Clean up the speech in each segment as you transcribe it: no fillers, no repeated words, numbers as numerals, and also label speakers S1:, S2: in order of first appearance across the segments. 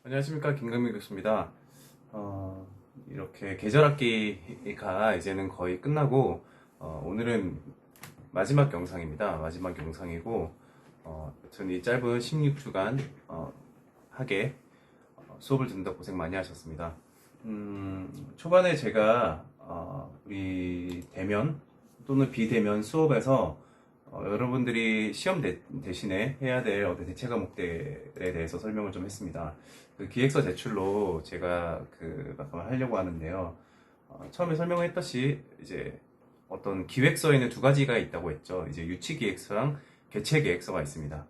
S1: 안녕하십니까, 김금민 교수입니다. 이렇게 계절학기가 이제는 거의 끝나고 오늘은 마지막 영상입니다. 마지막 영상이고 여튼 이 짧은 16주간 하게 수업을 듣는다 고생 많이 하셨습니다. 초반에 제가 우리 대면 또는 비대면 수업에서 여러분들이 시험 대신에 해야 될 대체 과목들에 대해서 설명을 좀 했습니다. 그 기획서 제출로 제가 그 마감을 하려고 하는데요. 처음에 설명했듯이 이제 어떤 기획서에는 두 가지가 있다고 했죠. 이제 유치 기획서랑 개체 기획서가 있습니다.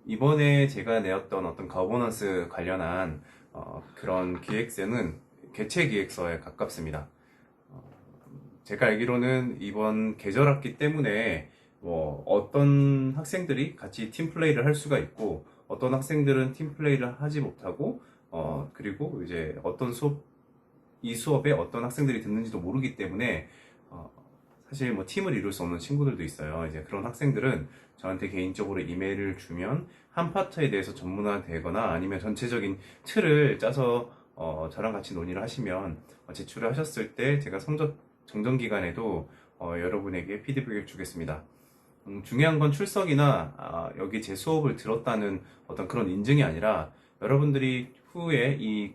S1: 이번에 제가 내었던 어떤 거버넌스 관련한 그런 기획서는 개체 기획서에 가깝습니다. 제가 알기로는 이번 계절학기 때문에 뭐 어떤 학생들이 같이 팀플레이를 할 수가 있고 어떤 학생들은 팀플레이를 하지 못하고 그리고 이제 어떤 이 수업에 어떤 학생들이 듣는지도 모르기 때문에 어, 사실 뭐 팀을 이룰 수 없는 친구들도 있어요. 이제 그런 학생들은 저한테 개인적으로 이메일을 주면 한 파트에 대해서 전문화되거나 아니면 전체적인 틀을 짜서 저랑 같이 논의를 하시면 제출을 하셨을 때 제가 성적 정정 기간에도 여러분에게 피드백을 주겠습니다. 중요한 건 출석이나 여기 제 수업을 들었다는 어떤 그런 인증이 아니라 여러분들이 후에 이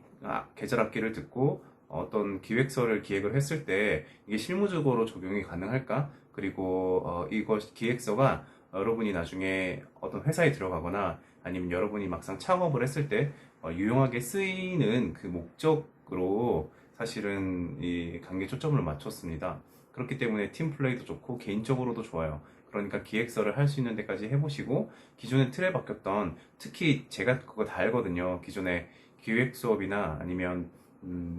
S1: 계절 학기를 듣고 어떤 기획서를 기획을 했을 때 이게 실무적으로 적용이 가능할까? 그리고 이거 기획서가 여러분이 나중에 어떤 회사에 들어가거나 아니면 여러분이 막상 창업을 했을 때 유용하게 쓰이는 그 목적으로 사실은 이 강의에 초점을 맞췄습니다. 그렇기 때문에 팀플레이도 좋고 개인적으로도 좋아요. 그러니까 기획서를 할 수 있는 데까지 해보시고 기존에 틀에 박혔던 특히 제가 그거 다 알거든요. 기존에 기획 수업이나 아니면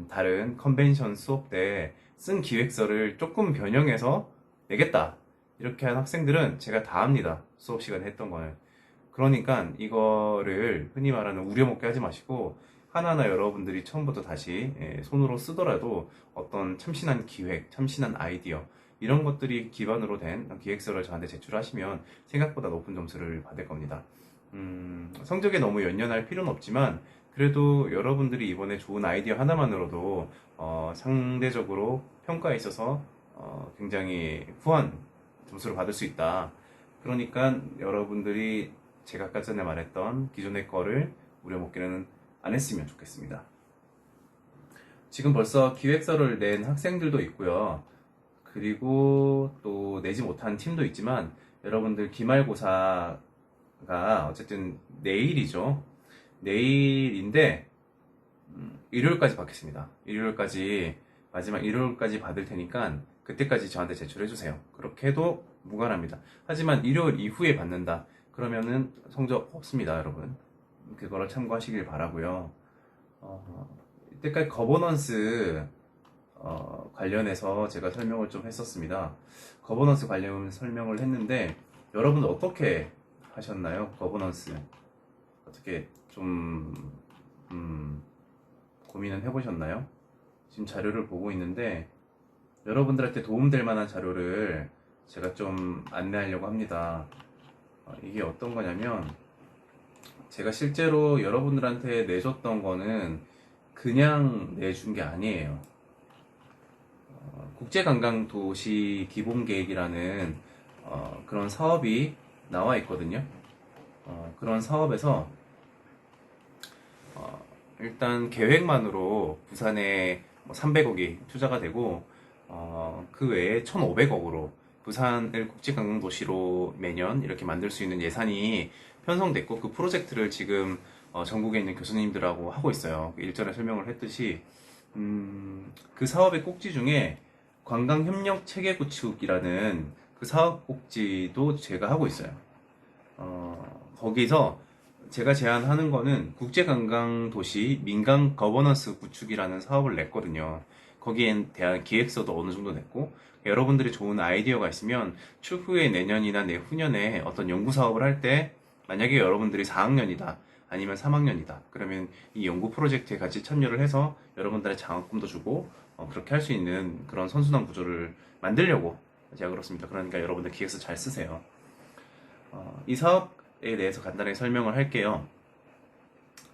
S1: 다른 컨벤션 수업 때 쓴 기획서를 조금 변형해서 내겠다 이렇게 한 학생들은 제가 다 합니다. 수업 시간에 했던 거는. 그러니까 이거를 흔히 말하는 우려먹게 하지 마시고 하나하나 여러분들이 처음부터 다시 손으로 쓰더라도 어떤 참신한 기획, 참신한 아이디어 이런 것들이 기반으로 된 기획서를 저한테 제출하시면 생각보다 높은 점수를 받을 겁니다. 성적에 너무 연연할 필요는 없지만 그래도 여러분들이 이번에 좋은 아이디어 하나만으로도 상대적으로 평가에 있어서 굉장히 후한 점수를 받을 수 있다. 그러니까 여러분들이 제가 아까 전에 말했던 기존의 거를 우려먹기는 안 했으면 좋겠습니다. 지금 벌써 기획서를 낸 학생들도 있고요. 그리고 또 내지 못한 팀도 있지만 여러분들 기말고사가 어쨌든 내일이죠. 내일인데 일요일까지 받겠습니다. 일요일까지 마지막 일요일까지 받을 테니까 그때까지 저한테 제출해 주세요. 그렇게 해도 무관합니다. 하지만 일요일 이후에 받는다. 그러면은 성적 없습니다, 여러분. 그거를 참고하시길 바라고요. 이때까지 거버넌스 관련해서 제가 설명을 좀 했었습니다. 거버넌스 관련 설명을 했는데 여러분들 어떻게 하셨나요? 거버넌스 어떻게 좀 고민은 해보셨나요? 지금 자료를 보고 있는데 여러분들한테 도움될 만한 자료를 제가 좀 안내하려고 합니다. 이게 어떤 거냐면 제가 실제로 여러분들한테 내줬던 거는 그냥 내준 게 아니에요. 국제관광도시 기본계획이라는 그런 사업이 나와 있거든요. 그런 사업에서 일단 계획만으로 부산에 300억이 투자가 되고 그 외에 1,500억으로 부산을 국제관광도시로 매년 이렇게 만들 수 있는 예산이 편성됐고 그 프로젝트를 지금 전국에 있는 교수님들하고 하고 있어요. 일전에 설명을 했듯이 그 사업의 꼭지 중에 관광협력 체계 구축이라는 그 사업 꼭지도 제가 하고 있어요. 거기서 제가 제안하는 거는 국제관광도시 민간 거버넌스 구축이라는 사업을 냈거든요. 거기에 대한 기획서도 어느 정도 냈고, 여러분들이 좋은 아이디어가 있으면 추후에 내년이나 내후년에 어떤 연구 사업을 할 때, 만약에 여러분들이 4학년이다, 아니면 3학년이다. 그러면 이 연구 프로젝트에 같이 참여를 해서 여러분들의 장학금도 주고, 그렇게 할 수 있는 그런 선순환 구조를 만들려고 제가 그렇습니다. 그러니까 여러분들 기획서 잘 쓰세요. 이 사업에 대해서 간단하게 설명을 할게요.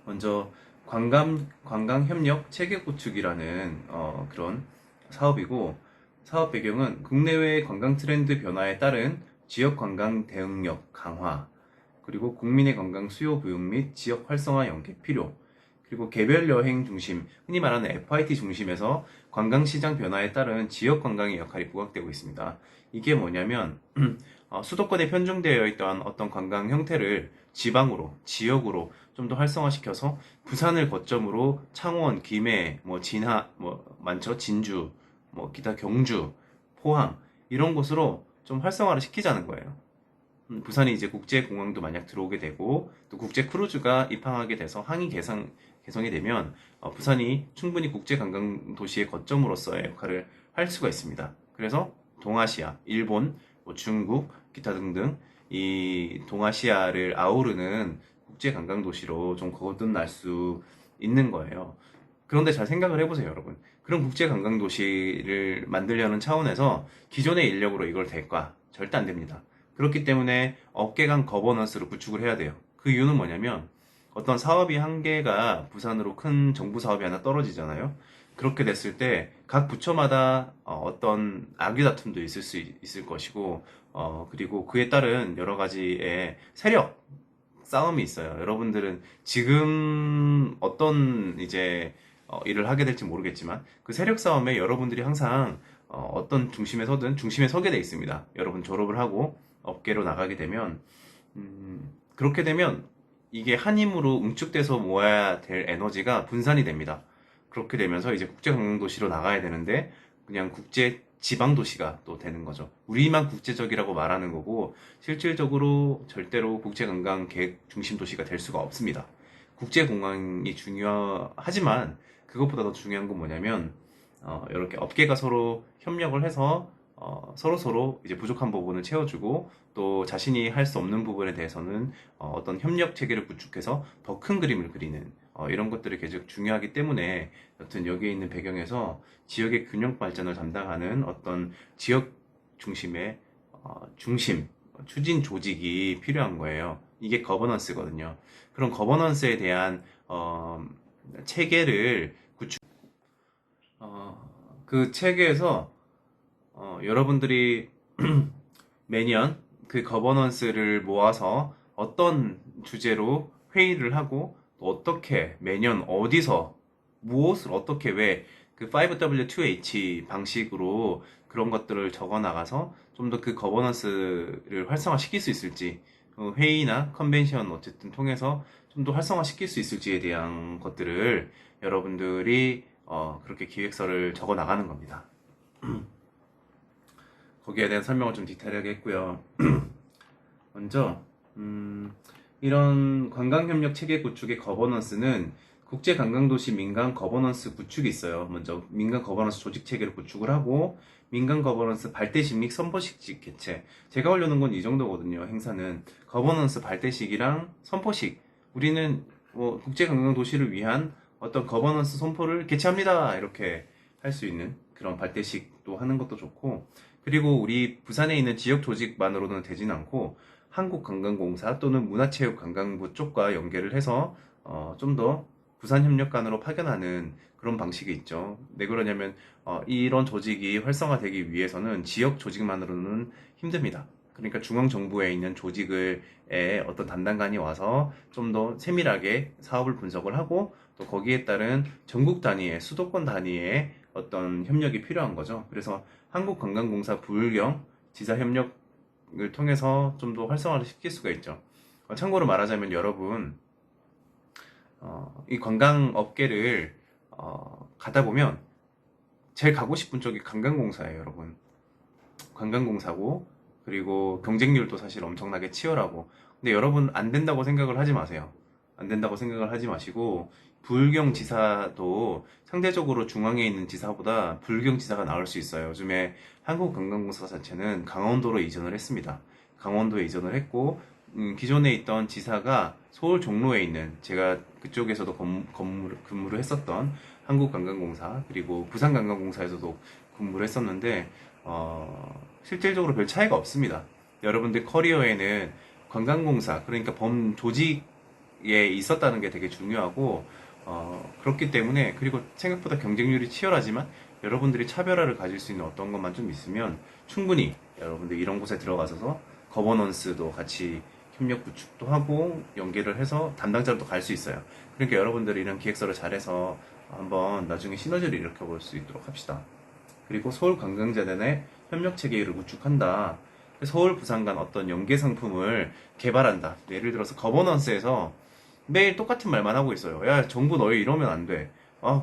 S1: 먼저 관광협력 체계 구축이라는 그런 사업이고, 사업 배경은 국내외 관광 트렌드 변화에 따른 지역 관광 대응력 강화, 그리고 국민의 관광 수요 부용 및 지역 활성화 연계 필요, 그리고 개별 여행 중심, 흔히 말하는 FIT 중심에서 관광시장 변화에 따른 지역 관광의 역할이 부각되고 있습니다. 이게 뭐냐면 수도권에 편중되어 있던 어떤 관광 형태를 지방으로, 지역으로 좀 더 활성화시켜서 부산을 거점으로 창원, 김해, 뭐 진화, 뭐 많죠, 진주, 뭐 기타 경주, 포항 이런 곳으로 좀 활성화를 시키자는 거예요. 부산이 이제 국제공항도 만약 들어오게 되고 또 국제 크루즈가 입항하게 돼서 개성이 되면 부산이 충분히 국제관광도시의 거점으로서의 역할을 할 수가 있습니다. 그래서 동아시아, 일본, 뭐 중국, 기타 등등 이 동아시아를 아우르는 국제관광도시로 좀 거듭날 수 있는 거예요. 그런데 잘 생각을 해보세요, 여러분. 그런 국제관광도시를 만들려는 차원에서 기존의 인력으로 이걸 될까? 절대 안 됩니다. 그렇기 때문에 업계 간 거버넌스를 구축을 해야 돼요. 그 이유는 뭐냐면 어떤 사업이 한 개가 부산으로 큰 정부 사업이 하나 떨어지잖아요. 그렇게 됐을 때 각 부처마다 어떤 악유 다툼도 있을 수 있을 것이고 그리고 그에 따른 여러 가지의 세력 싸움이 있어요. 여러분들은 지금 어떤 이제 일을 하게 될지 모르겠지만 그 세력 싸움에 여러분들이 항상 어떤 중심에 서든 중심에 서게 돼 있습니다. 여러분 졸업을 하고 업계로 나가게 되면 그렇게 되면 이게 한 힘으로 응축돼서 모아야 될 에너지가 분산이 됩니다. 그렇게 되면서 이제 국제관광도시로 나가야 되는데 그냥 국제 지방도시가 또 되는 거죠. 우리만 국제적이라고 말하는 거고 실질적으로 절대로 국제관광 계획 중심 도시가 될 수가 없습니다. 국제공항이 중요하지만 그것보다 더 중요한 건 뭐냐면 이렇게 업계가 서로 협력을 해서 서로 이제 부족한 부분을 채워주고 또 자신이 할 수 없는 부분에 대해서는 어떤 협력 체계를 구축해서 더 큰 그림을 그리는 이런 것들이 계속 중요하기 때문에 여튼 여기에 있는 배경에서 지역의 균형 발전을 담당하는 어떤 지역 중심의 중심 추진 조직이 필요한 거예요. 이게 거버넌스거든요. 그런 거버넌스에 대한 체계를 구축 그 체계에서 여러분들이 매년 그 거버넌스를 모아서 어떤 주제로 회의를 하고 또 어떻게 매년 어디서 무엇을 어떻게 왜 그 5W2H 방식으로 그런 것들을 적어 나가서 좀 더 그 거버넌스를 활성화시킬 수 있을지 회의나 컨벤션 어쨌든 통해서 좀 더 활성화시킬 수 있을지에 대한 것들을 여러분들이 그렇게 기획서를 적어 나가는 겁니다. 거기에 대한 설명을 좀 디테일하게 했고요. 먼저 이런 관광협력 체계 구축의 거버넌스는 국제관광도시 민간 거버넌스 구축이 있어요. 먼저 민간 거버넌스 조직 체계를 구축을 하고 민간 거버넌스 발대식 및 선포식 개최. 제가 하려는 건 이 정도거든요. 행사는 거버넌스 발대식이랑 선포식. 우리는 뭐 국제관광도시를 위한 어떤 거버넌스 선포를 개최합니다. 이렇게 할 수 있는 그런 발대식도 하는 것도 좋고 그리고 우리 부산에 있는 지역 조직만으로는 되진 않고 한국관광공사 또는 문화체육관광부 쪽과 연계를 해서 좀 더 부산협력관으로 파견하는 그런 방식이 있죠. 왜 그러냐면 이런 조직이 활성화되기 위해서는 지역 조직만으로는 힘듭니다. 그러니까 중앙정부에 있는 조직의 어떤 담당관이 와서 좀 더 세밀하게 사업을 분석을 하고 또 거기에 따른 전국 단위의 수도권 단위의 어떤 협력이 필요한 거죠. 그래서 한국관광공사 부울경 지사 협력을 통해서 좀 더 활성화를 시킬 수가 있죠. 참고로 말하자면 여러분 이 관광업계를 가다 보면 제일 가고 싶은 쪽이 관광공사예요, 여러분. 관광공사고 그리고 경쟁률도 사실 엄청나게 치열하고 근데 여러분 안 된다고 생각을 하지 마세요. 안 된다고 생각을 하지 마시고 부울경 지사도 상대적으로 중앙에 있는 지사보다 부울경 지사가 나올 수 있어요. 요즘에 한국관광공사 자체는 강원도로 이전을 했습니다. 강원도에 이전을 했고 기존에 있던 지사가 서울 종로에 있는 제가 그쪽에서도 근무를 했었던 한국관광공사 그리고 부산관광공사에서도 근무를 했었는데 실질적으로 별 차이가 없습니다. 여러분들 커리어에는 관광공사 그러니까 범 조직에 있었다는 게 되게 중요하고 그렇기 때문에, 그리고 생각보다 경쟁률이 치열하지만 여러분들이 차별화를 가질 수 있는 어떤 것만 좀 있으면 충분히 여러분들 이런 곳에 들어가서 거버넌스도 같이 협력 구축도 하고 연계를 해서 담당자로도 갈 수 있어요. 그러니까 여러분들이 이런 기획서를 잘해서 한번 나중에 시너지를 일으켜 볼 수 있도록 합시다. 그리고 서울관광재단의 협력 체계를 구축한다. 서울, 부산 간 어떤 연계 상품을 개발한다. 예를 들어서 거버넌스에서 매일 똑같은 말만 하고 있어요. 야, 정부 너희 이러면 안 돼.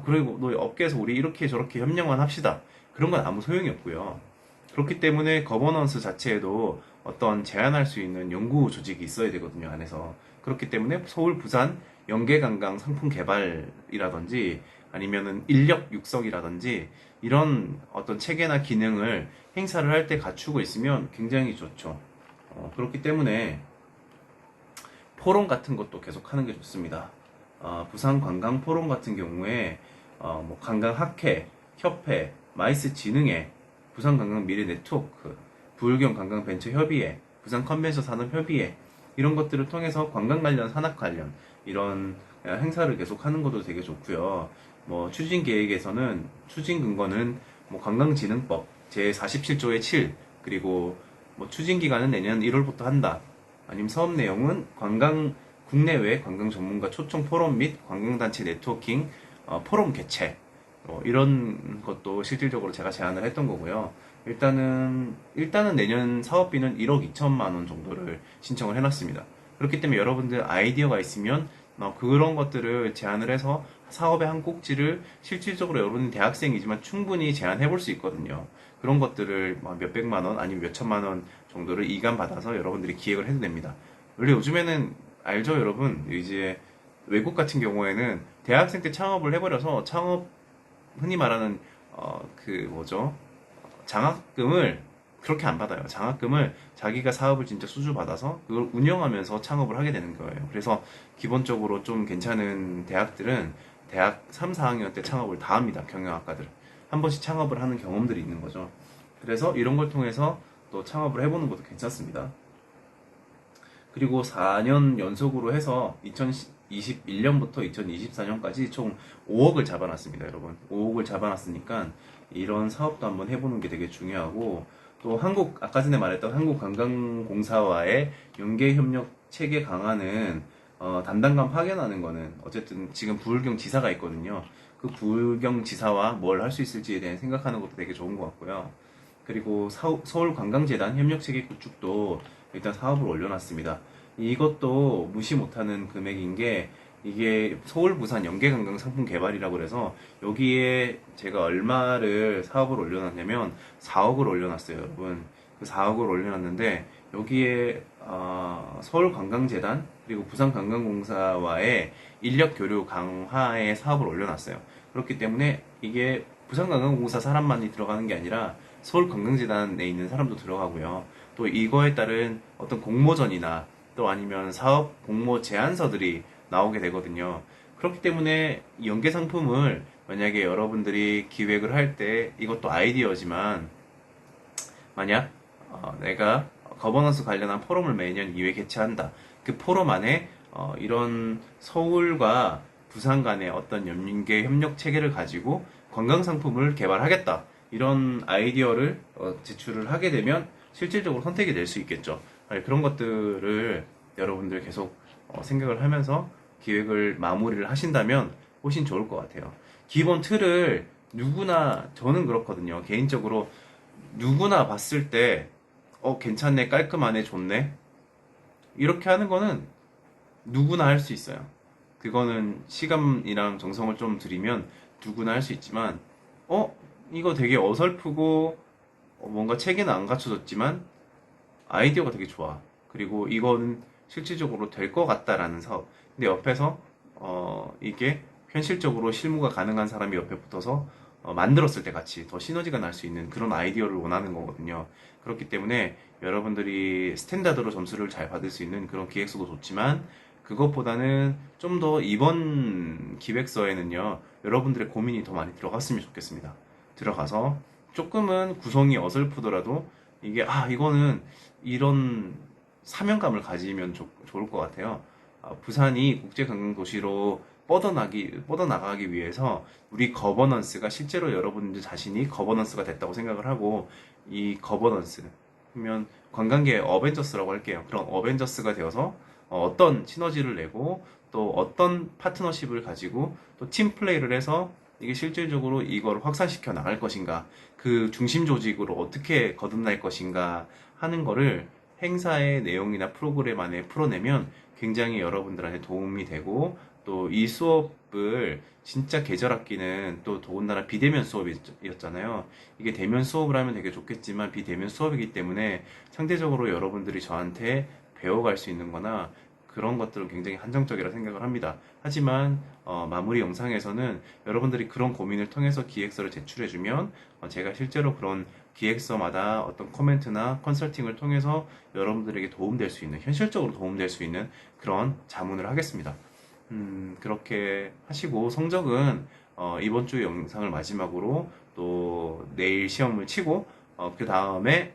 S1: 그리고 너희 업계에서 우리 이렇게 저렇게 협력만 합시다. 그런 건 아무 소용이 없고요. 그렇기 때문에 거버넌스 자체에도 어떤 제한할 수 있는 연구 조직이 있어야 되거든요, 안에서. 그렇기 때문에 서울, 부산 연계관광 상품 개발이라든지 아니면은 인력 육성이라든지 이런 어떤 체계나 기능을 행사를 할 때 갖추고 있으면 굉장히 좋죠. 그렇기 때문에 포럼 같은 것도 계속 하는 게 좋습니다. 부산 관광 포럼 같은 경우에 뭐 관광학회, 협회, 마이스 진흥회, 부산 관광 미래 네트워크, 부울경 관광 벤처 협의회, 부산 컨벤션 산업 협의회 이런 것들을 통해서 관광 관련, 산업 관련 이런 행사를 계속 하는 것도 되게 좋고요. 뭐 추진 계획에서는 추진 근거는 뭐 관광진흥법 제 47조의 7 그리고 뭐 추진 기간은 내년 1월부터 한다. 아니면 사업 내용은 국내외 관광 전문가 초청 포럼 및 관광단체 네트워킹 포럼 개최 이런 것도 실질적으로 제가 제안을 했던 거고요. 일단은 내년 사업비는 1억 2천만 원 정도를 신청을 해놨습니다. 그렇기 때문에 여러분들 아이디어가 있으면 그런 것들을 제안을 해서 사업의 한 꼭지를 실질적으로 여러분은 대학생이지만 충분히 제안해 볼 수 있거든요. 그런 것들을 몇백만 원 아니면 몇천만 원 정도를 이관 받아서 여러분들이 기획을 해도 됩니다. 원래 요즘에는 알죠, 여러분? 이제 외국 같은 경우에는 대학생 때 창업을 해버려서 흔히 말하는 그 뭐죠? 장학금을 그렇게 안 받아요. 장학금을 자기가 사업을 진짜 수주받아서 그걸 운영하면서 창업을 하게 되는 거예요. 그래서 기본적으로 좀 괜찮은 대학들은 대학 3, 4학년 때 창업을 다 합니다. 경영학과들은. 한 번씩 창업을 하는 경험들이 있는 거죠. 그래서 이런 걸 통해서 또 창업을 해보는 것도 괜찮습니다. 그리고 4년 연속으로 해서 2021년부터 2024년까지 총 5억을 잡아놨습니다, 여러분. 5억을 잡아놨으니까 이런 사업도 한번 해보는 게 되게 중요하고 또 아까 전에 말했던 한국관광공사와의 연계협력 체계 강화는 담당관 파견하는 거는 어쨌든 지금 부울경 지사가 있거든요. 그 부울경 지사와 뭘 할 수 있을지에 대해 생각하는 것도 되게 좋은 것 같고요. 그리고 서울관광재단 협력체계 구축도 일단 사업을 올려놨습니다. 이것도 무시 못하는 금액인 게 이게 서울, 부산 연계관광 상품 개발이라고 그래서 여기에 제가 얼마를 사업을 올려놨냐면 4억을 올려놨어요, 여러분. 그 4억을 올려놨는데 여기에 서울관광재단 그리고 부산관광공사와의 인력 교류 강화의 사업을 올려놨어요. 그렇기 때문에 이게 부산관광공사 사람만이 들어가는 게 아니라 서울관광재단에 있는 사람도 들어가고요. 또 이거에 따른 어떤 공모전이나 또 아니면 사업 공모 제안서들이 나오게 되거든요. 그렇기 때문에 연계 상품을 만약에 여러분들이 기획을 할 때 이것도 아이디어지만 만약 내가 거버넌스 관련한 포럼을 매년 2회 개최한다. 그 포럼 안에 이런 서울과 부산 간의 어떤 연계 협력 체계를 가지고 관광 상품을 개발하겠다. 이런 아이디어를 제출을 하게 되면 실질적으로 선택이 될 수 있겠죠. 그런 것들을 여러분들 계속 생각을 하면서 기획을 마무리를 하신다면 훨씬 좋을 것 같아요. 기본 틀을 저는 그렇거든요. 개인적으로 누구나 봤을 때 괜찮네, 깔끔하네, 좋네 이렇게 하는 거는 누구나 할 수 있어요. 그거는 시간이랑 정성을 좀 들이면 누구나 할 수 있지만 이거 되게 어설프고 뭔가 체계는 안 갖춰졌지만 아이디어가 되게 좋아. 그리고 이거는 실질적으로 될 것 같다라는 사업. 근데 옆에서 이게 현실적으로 실무가 가능한 사람이 옆에 붙어서 만들었을 때 같이 더 시너지가 날 수 있는 그런 아이디어를 원하는 거거든요. 그렇기 때문에 여러분들이 스탠다드로 점수를 잘 받을 수 있는 그런 기획서도 좋지만 그것보다는 좀 더 이번 기획서에는요, 여러분들의 고민이 더 많이 들어갔으면 좋겠습니다. 들어가서 조금은 구성이 어설프더라도 이거는 이런 사명감을 가지면 좋을 것 같아요. 부산이 국제관광도시로 뻗어나가기 위해서 우리 거버넌스가 실제로 여러분들 자신이 거버넌스가 됐다고 생각을 하고, 이 거버넌스 그러면 관광계의 어벤져스라고 할게요. 그런 어벤져스가 되어서 어떤 시너지를 내고 또 어떤 파트너십을 가지고 또 팀 플레이를 해서 이게 실질적으로 이걸 확산시켜 나갈 것인가, 그 중심 조직으로 어떻게 거듭날 것인가 하는 거를 행사의 내용이나 프로그램 안에 풀어내면 굉장히 여러분들한테 도움이 되고, 또 이 수업을 진짜 계절학기는 또 더군다나 비대면 수업이었잖아요. 이게 대면 수업을 하면 되게 좋겠지만 비대면 수업이기 때문에 상대적으로 여러분들이 저한테 배워갈 수 있는 거나 그런 것들은 굉장히 한정적이라 생각을 합니다. 하지만 마무리 영상에서는 여러분들이 그런 고민을 통해서 기획서를 제출해주면 제가 실제로 그런 기획서마다 어떤 코멘트나 컨설팅을 통해서 여러분들에게 도움될 수 있는, 현실적으로 도움될 수 있는 그런 자문을 하겠습니다. 그렇게 하시고 성적은 이번 주 영상을 마지막으로 또 내일 시험을 치고 그 다음에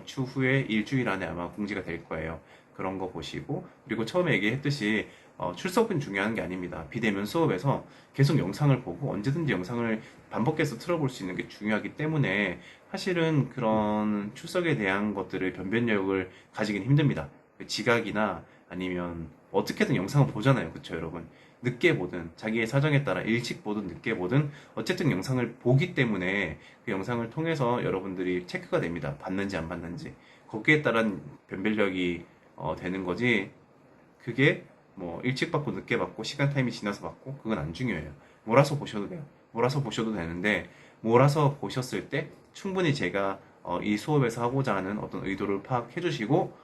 S1: 추후에 일주일 안에 아마 공지가 될 거예요. 그런 거 보시고, 그리고 처음에 얘기했듯이 출석은 중요한 게 아닙니다. 비대면 수업에서 계속 영상을 보고 언제든지 영상을 반복해서 틀어볼 수 있는 게 중요하기 때문에 사실은 그런 출석에 대한 것들을 변별력을 가지긴 힘듭니다. 지각이나 아니면 어떻게든 영상을 보잖아요. 그쵸, 여러분? 늦게 보든 자기의 사정에 따라 일찍 보든 늦게 보든 어쨌든 영상을 보기 때문에 그 영상을 통해서 여러분들이 체크가 됩니다. 봤는지 안 봤는지. 거기에 따른 변별력이 되는 거지. 그게 뭐 일찍 받고 늦게 받고 시간 타임이 지나서 받고 그건 안 중요해요. 몰아서 보셔도 돼요. 몰아서 보셔도 되는데, 몰아서 보셨을 때 충분히 제가 이 수업에서 하고자 하는 어떤 의도를 파악해 주시고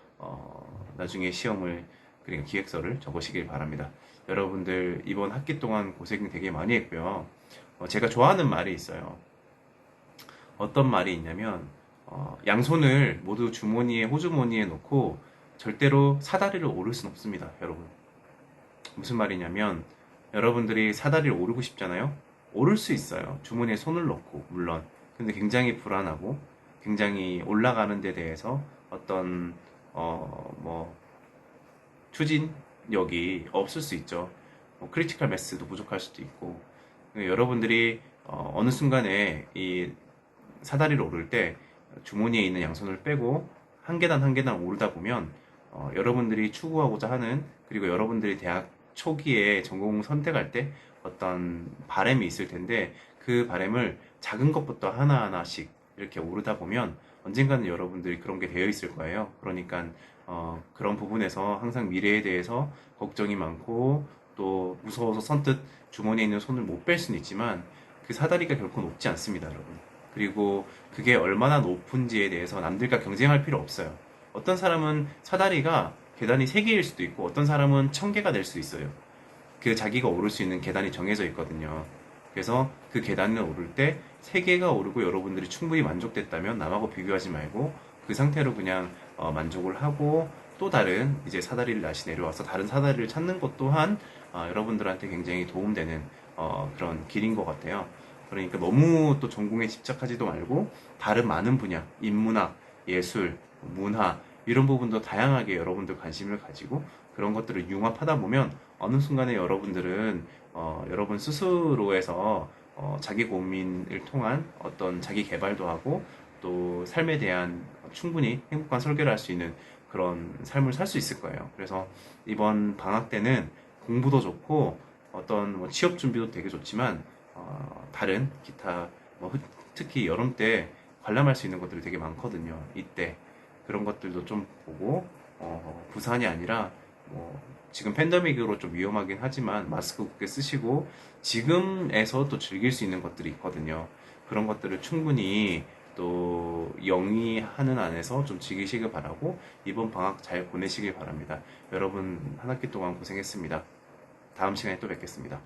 S1: 나중에 시험을, 그러니까 기획서를 적으시길 바랍니다. 여러분들 이번 학기 동안 고생 되게 많이 했고요. 제가 좋아하는 말이 있어요. 어떤 말이 있냐면 양손을 모두 주머니에, 호주머니에 넣고 절대로 사다리를 오를 순 없습니다, 여러분. 무슨 말이냐면 여러분들이 사다리를 오르고 싶잖아요. 오를 수 있어요. 주머니에 손을 넣고, 물론. 근데 굉장히 불안하고 굉장히 올라가는 데 대해서 어떤 추진력이 없을 수 있죠. 크리티컬 매스도 부족할 수도 있고. 여러분들이 어느 순간에 이 사다리를 오를 때 주머니에 있는 양손을 빼고 한 계단 한 계단 오르다 보면 여러분들이 추구하고자 하는, 그리고 여러분들이 대학 초기에 전공 선택할 때 어떤 바람이 있을 텐데 그 바람을 작은 것부터 하나하나씩 이렇게 오르다 보면 언젠가는 여러분들이 그런 게 되어 있을 거예요. 그러니까 그런 부분에서 항상 미래에 대해서 걱정이 많고 또 무서워서 선뜻 주머니에 있는 손을 못 뺄 수는 있지만 그 사다리가 결코 높지 않습니다, 여러분. 그리고 그게 얼마나 높은지에 대해서 남들과 경쟁할 필요 없어요. 어떤 사람은 사다리가 계단이 3개일 수도 있고 어떤 사람은 1000개가 될 수 있어요. 그 자기가 오를 수 있는 계단이 정해져 있거든요. 그래서 그 계단을 오를 때 3개가 오르고 여러분들이 충분히 만족됐다면 남하고 비교하지 말고 그 상태로 그냥 만족을 하고 또 다른 이제 사다리를 다시 내려와서 다른 사다리를 찾는 것 또한 여러분들한테 굉장히 도움되는 그런 길인 것 같아요. 그러니까 너무 또 전공에 집착하지도 말고 다른 많은 분야, 인문학, 예술, 문화 이런 부분도 다양하게 여러분들 관심을 가지고 그런 것들을 융합하다 보면 어느 순간에 여러분들은 여러분 스스로에서 자기 고민을 통한 어떤 자기 개발도 하고 또 삶에 대한 충분히 행복한 설계를 할 수 있는 그런 삶을 살 수 있을 거예요. 그래서 이번 방학 때는 공부도 좋고 어떤 뭐 취업 준비도 되게 좋지만 다른 기타 특히 여름 때 관람할 수 있는 것들이 되게 많거든요. 이때 그런 것들도 좀 보고 부산이 아니라 지금 팬데믹으로 좀 위험하긴 하지만 마스크 굳게 쓰시고 지금에서 또 즐길 수 있는 것들이 있거든요. 그런 것들을 충분히 또 영위하는 안에서 좀 즐기시길 바라고 이번 방학 잘 보내시길 바랍니다. 여러분 한 학기 동안 고생했습니다. 다음 시간에 또 뵙겠습니다.